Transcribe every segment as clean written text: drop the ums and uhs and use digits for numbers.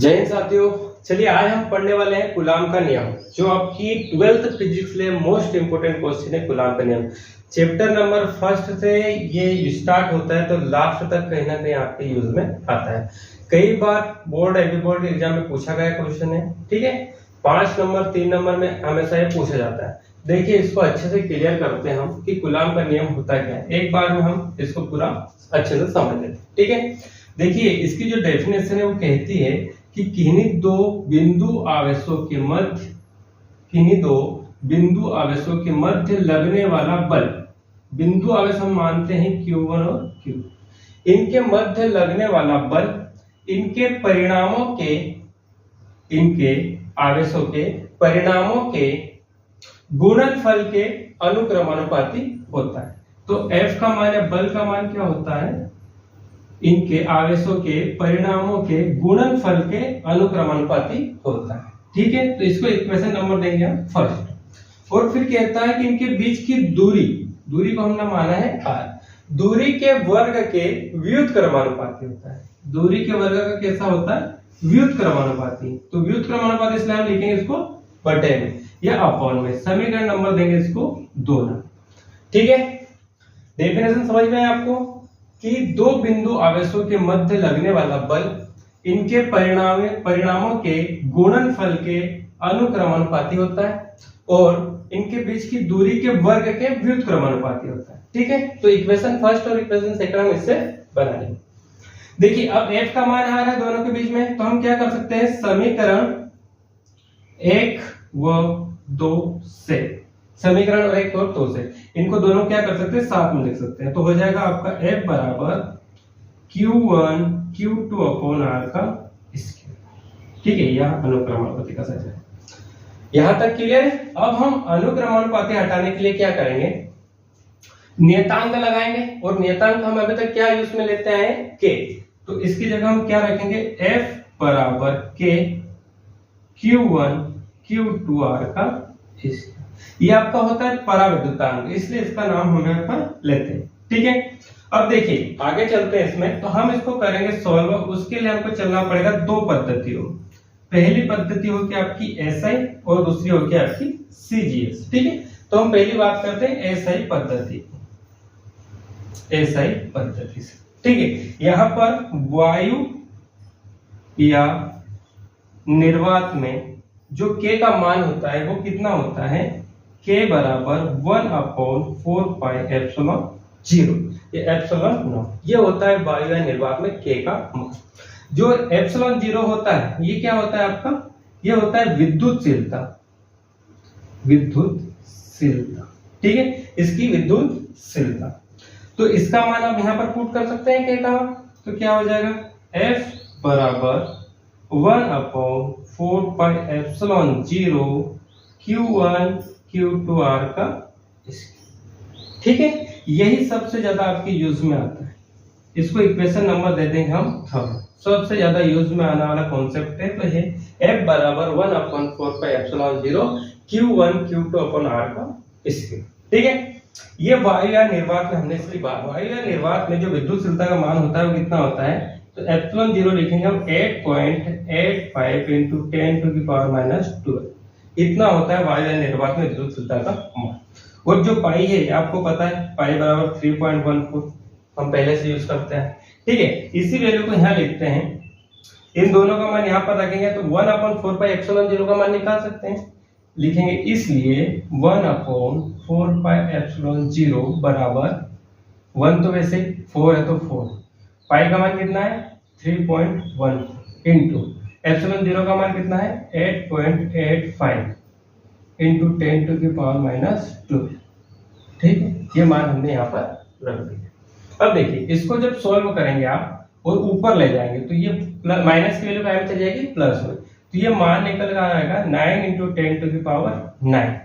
जय हिंद साथियों, चलिए आज हम पढ़ने वाले हैं कूलाम का नियम, जो आपकी 12th फिजिक्स लिए मोस्ट इंपोर्टेंट क्वेश्चन है। कूलाम का नियम चैप्टर नंबर फर्स्ट से ये स्टार्ट होता है तो लास्ट तक कहीं ना कहीं आपके यूज में आता है। कई बार बोर्ड एबी बोर्ड एग्जाम में पूछा गया क्वेश्चन है, ठीक है। 5 नंबर 3 नंबर में हमेशा ये पूछा जाता है। देखिए इसको अच्छे से क्लियर करते हैं हम कि कूलाम का नियम होता क्या है। एक बार में हम इसको पूरा अच्छे से समझ लेते हैं, ठीक है। देखिए इसकी जो डेफिनेशन है वो कहती है कि किन्हीं दो बिंदु आवेशों के मध्य लगने वाला बल, बिंदु आवेश हम मानते हैं Q1 और Q, इनके मध्य लगने वाला बल इनके आवेशों के परिणामों के गुणनफल के अनुक्रमानुपाती होता है। तो F का मान या बल का मान क्या होता है? इनके आवेशों के परिणामों के गुणनफल के अनुक्रमानुपाती होता है, ठीक है। तो इसको इक्वेशन नंबर देंगे हम फर्स्ट। और फिर कहता है कि इनके बीच की दूरी को हमने माना है r, दूरी के वर्ग के व्युत्क्रमानुपाती होता है। दूरी के वर्ग का कैसा होता है? व्युत्क्रमानुपाती। तो व्युत्क्रमानुपाती इसलिए हम लिखेंगे इसको बटे में या अपॉन में। समीकरण नंबर देंगे इसको 2 ना, ठीक है। डेफिनेशन समझ में है आपको कि दो बिंदु आवेशों के मध्य लगने वाला बल इनके परिणामों के गुणनफल के अनुक्रमानुपाती होता है और इनके बीच की दूरी के वर्ग के व्युत्क्रमानुपाती होता है, ठीक है। तो इक्वेशन फर्स्ट और इक्वेशन सेकंड हम इससे बना लेंगे। देखिए अब f का मान आ रहा है दोनों के बीच में, तो हम क्या कर सकते हैं? समीकरण 1 व 2 से, समीकरण 1 और 2 से इनको दोनों क्या कर सकते हैं? साथ में लिख सकते हैं। तो हो जाएगा आपका F बराबर Q1 Q2 अपॉन R का स्क्वायर, ठीक है। यह अनुक्रमानुपाती का सच है। यहां तक क्लियर है। अब हम अनुक्रमानुपाती हटाने के लिए क्या करेंगे? नियतांक लगाएंगे, और नियतांक हम अभी तक क्या यूज में लेते हैं? K। तो इसकी जगह हम क्या रखेंगे? F बराबर K Q1 Q2 R का स्क्वायर। ये आपका होता है पराविद्युतांक, इसलिए इसका नाम हम यहाँ पर लेते हैं, ठीक है। अब देखिए आगे चलते हैं इसमें, तो हम इसको करेंगे सॉल्व। उसके लिए हमको चलना पड़ेगा दो पद्धतियों। पहली पद्धति होगी आपकी SI और दूसरी होगी आपकी CGS, ठीक है। तो हम पहली बात करते हैं SI पद्धति से, ठीक है। यहाँ पर वायु या निर्वात में जो K का मान होता है वो कितना होता है? K बराबर 1/4 पाई एप्सिलॉन 0, ये एप्सिलॉन 0, ये होता है वायु या निर्वात में K का मान। जो एप्सिलॉन 0 होता है ये क्या होता है आपका? ये होता है विद्युतशीलता, ठीक है, इसकी विद्युतशीलता। तो इसका मान आप यहाँ पर पुट कर सकते हैं K का। तो क्या हो जाएगा? F बराबर 1/4 pi epsilon 0 Q1 Q2 R का स्क्वायर, ठीक है। यही सबसे ज्यादा आपके यूज में आता है। इसको इक्वेशन नंबर दे देंगे हम थर्ड। सबसे ज्यादा यूज में आने वाला कॉन्सेप्ट है तो ये F बराबर 1/4 pi epsilon 0 Q1 Q2 upon R का स्क्वायर, ठीक है। ये वायु या निर्वात में हमने इसलिए वायु या निर्वात में जो विद्युतशीलता का मान होता है वो कितना होता है? तो एप्सिलॉन 0 लिखेंगे हम 8.85 into 10⁻², इतना होता है वायु या निर्वात में विद्युतशीलता का मान। और जो पाई है आपको पता है, पाई बराबर 3.14 हम पहले से यूज करते हैं, ठीक है। इसी वैल्यू को यहाँ लिखते हैं, इन दोनों का मान यहाँ पर रखेंगे तो 1/4 पाई एप्सिलॉन 0 का मान निकाल सकते हैं। लिखेंगे इसलिए 1/4 पाई एप्सिलॉन 0 बराबर 1 तो वैसे 4 है तो 4, पाई का मान कितना है? 3.1 इंटू एप्सिलॉन 0 का मान कितना है? 8.85 इंटू 10⁻², ठीक है। ये मान हमने यहाँ पर रख दिया। अब देखिए इसको जब सॉल्व करेंगे आप और ऊपर ले जाएंगे तो ये माइनस की वैल्यू में चली जाएगी प्लस में, तो ये मान निकल कर आएगा 9 इंटू 10�9,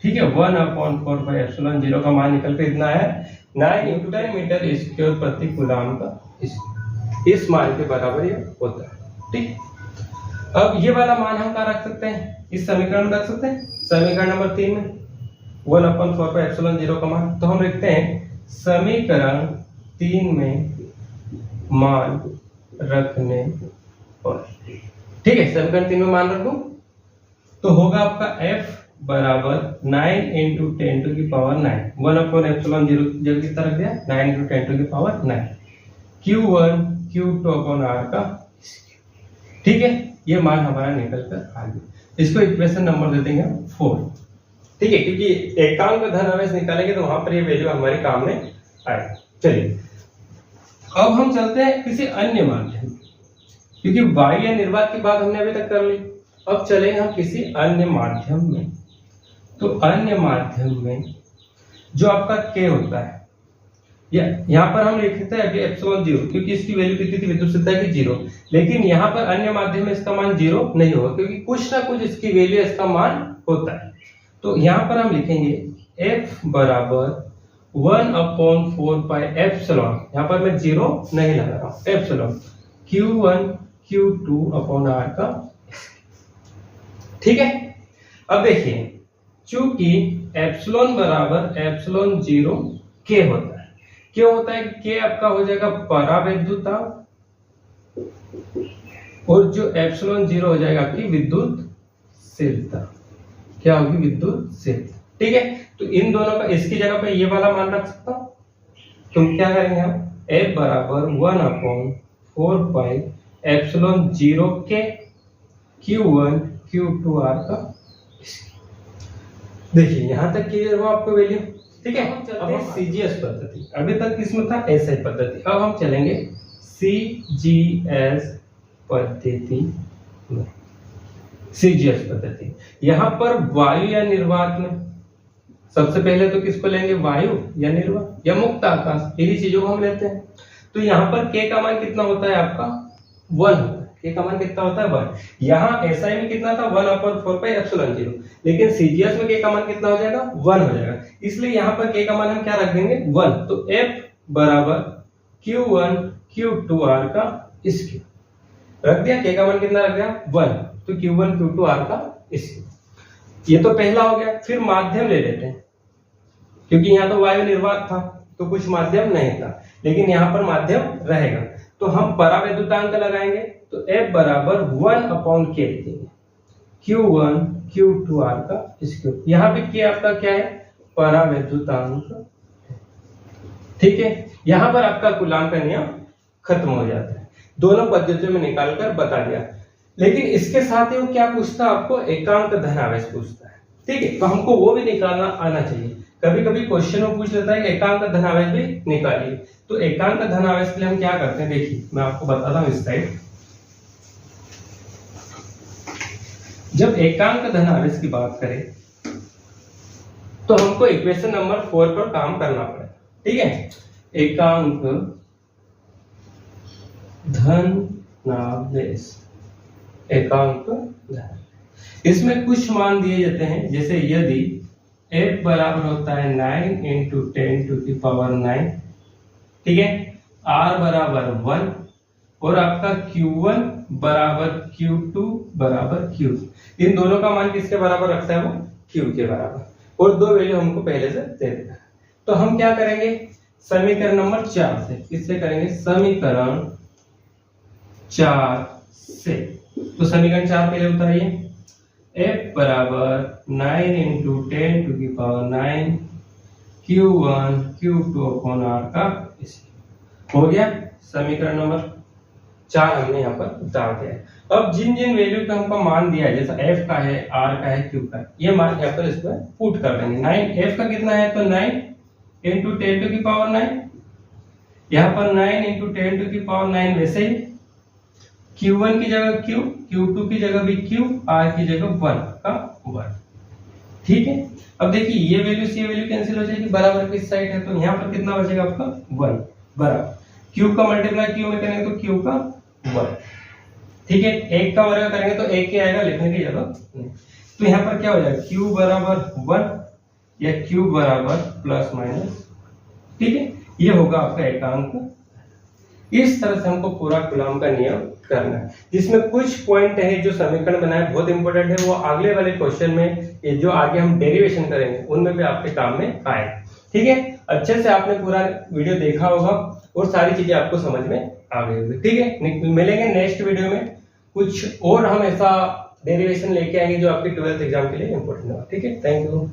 ठीक है। 1/4 पाई एप्सिलॉन 0 का मान निकल कर इतना है 9 इंटू 10 मीटर स्क्वायर प्रति कूलाम का स्क्वायर। इस मान के बराबर ये होता है, ठीक। अब ये वाला मान हम कहाँ रख सकते हैं? इस समीकरण में रख सकते हैं, समीकरण नंबर 3 में 1/4 पाई एप्सिलॉन 0 का मान। तो हम लिखते हैं समीकरण 3 में मान रखने ठीक है, समीकरण 3 में मान रखो। तो होगा आपका f बराबर 9 इंटू 10 टू की पावर 9, 1/एप्सिलॉन 0 जगह कितना रख दिया 9 इंटू 10 टू की power 9, Q1 Q2 upon R का। ठीक है, ये मान हमारा निकल कर आ गया। इसको इक्वेशन नंबर दे देंगे 4। ठीक है, क्योंकि एकांक धन आवेश निकालेंगे तो वहां पर ये वैल्यू हमारे काम में आए। चलिए अब हम चलते हैं किसी अन्य माध्यम, क्योंकि वायु या निर्वात की बात हमने अभी तक कर ली। अब चले हम किसी अन्य माध्यम में। तो अन्य माध्यम में जो आपका K होता है, यहाँ पर हम लिखते हैं अभी एप्सिलॉन 0, क्योंकि इसकी वैल्यू कितनी थी विद्युत सिद्धता की 0। लेकिन यहाँ पर अन्य माध्यम में इसका मान 0 नहीं होगा, क्योंकि कुछ ना कुछ इसकी वैल्यू इसका मान होता है। तो यहाँ पर हम लिखेंगे F बराबर 1/4 पाई एप्सिलॉन, यहाँ पर मैं 0 नहीं लगा रहा हूँ, epsilon Q1 Q2 upon R का। ठीक है, अब देखिए चूंकि एप्सिलॉन बराबर एप्सिलॉन 0 K होता है, क्यों होता है K आपका हो जाएगा परावैद्युता, और जो एप्सिलॉन 0 हो जाएगा आपकी विद्युतशीलता। क्या होगी विद्युतशीलता। ठीक है, तो इन दोनों का इसकी जगह पे ये वाला मान रख सकता हूं। तो क्या करेंगे हम F बराबर 1/4 pi epsilon 0 K Q1 Q2 R का। देखिए यहां तक क्लियर हुआ आपको वैल्यू। ठीक है, अब हम CGS पद्धति, अभी तक किसमें था SI पद्धति, अब हम चलेंगे CGS पद्धति में। CGS पद्धति, यहाँ पर वायु या निर्वात में सबसे पहले तो किसको लेंगे, वायु या निर्वात या मुक्त आकाश, इन्हीं चीजों को हम लेते हैं। तो यहाँ पर K का मान कितना होता है आपका 1 होता है। K का मान कितना होता है 1। यहाँ SI में कितना था 1/4 पाई एप्सिलॉन 0, लेकिन CGS में K का मान कितना हो जाएगा 1 हो जाएगा। इसलिए यहाँ पर K का मान हम क्या रख देंगे 1। तो F बराबर Q1 Q2 R का स्क्वायर रख दिया। K का मान कितना रख दिया 1, तो Q1 Q2 R का स्क्वायर। ये तो पहला हो गया। फिर माध्यम ले लेते हैं, क्योंकि यहाँ तो वायु निर्वात था तो कुछ माध्यम नहीं था, लेकिन यहाँ पर माध्यम रहेगा। तो हम परावैद्युतांक लगाएंगे, तो F बराबर 1/K लिखेंगे, Q1 Q2 R का स्क्वायर। यहाँ पे K आपका क्या है परावैद्युतांक। ठीक है, यहाँ पर आपका कूलाम का नियम खत्म हो जाता है। दोनों पद्धतियों में निकालकर बता दिया। लेकिन इसके साथ ही वो क्या पूछता है आपको, एकांक धन आवेश पूछता है। ठीक है, तो हमको वो भी निकालना आना चाहिए। कभी कभी क्वेश्चन में पूछ लेता है कि एकांक धन आवेश भी निकालिए। तो एकांक धन आवेश के लिए हम क्या करते हैं, देखिए मैं आपको बताता हूँ इस साइड। जब एकांक धन आवेश की बात करें तो हमको इक्वेशन नंबर 4 पर काम करना पड़ेगा। ठीक है, एकांक धन आवेश, एकांक धन, इसमें कुछ मान दिए जाते हैं। जैसे यदि F बराबर होता है 9 इंटू 10 टू की पावर 9, ठीक है, R बराबर 1, और आपका Q1 बराबर Q2 बराबर Q, इन दोनों का मान किसके बराबर रखता है वो Q के बराबर, और दो वैल्यू हमको पहले से दे देता है। तो हम क्या करेंगे समीकरण नंबर 4 से, किससे करेंगे समीकरण 4 से। तो समीकरण 4 पहले उतारिए, F बराबर 9 इंटू 10 टू की power 9 Q1 Q2 upon R का हो गया। समीकरण नंबर 4 हमने यहाँ पर उतार दिया। अब जिन जिन वैल्यू का हमको मान दिया है, जैसा F का है, R का है, Q का है, ये मान यहाँ पर इसको पुट कर देंगे। 9 F का कितना है, तो 9 इंटू 10 टू की पावर 9, यहाँ पर 9 इंटू 10 टू की पावर 9, वैसे ही Q1 की जगह Q, Q2 की जगह भी Q, R की जगह 1 का 1। ठीक है, अब देखिए ये वैल्यू से ये वैल्यू कैंसिल हो जाएगी, बराबर किस साइड है, तो यहाँ पर कितना बचेगा आपका 1 बराबर Q का मल्टीप्लाई Q में करेंगे तो Q का 1। ठीक है, 1 का वर्ग करेंगे तो 1 के आएगा, लिखने की जरूरत नहीं। तो यहाँ पर क्या हो जाएगा Q बराबर 1 या Q बराबर प्लस माइनस। ठीक है, ये होगा आपका एकांक। इस तरह से हमको पूरा कूलॉम का नियम करना है, जिसमें कुछ पॉइंट है जो समीकरण बनाए बहुत इंपॉर्टेंट है, वो अगले वाले क्वेश्चन में, ये जो आगे हम डेरिवेशन करेंगे उनमें भी आपके काम में आए। ठीक है, अच्छे से आपने पूरा वीडियो देखा होगा और सारी चीजें आपको समझ में आ गई होगी। ठीक है, मिलेंगे नेक्स्ट वीडियो में। कुछ और हम ऐसा डेरिवेशन लेके आएंगे जो आपके 12th एग्जाम के लिए इंपॉर्टेंट है। ठीक है, थैंक यू।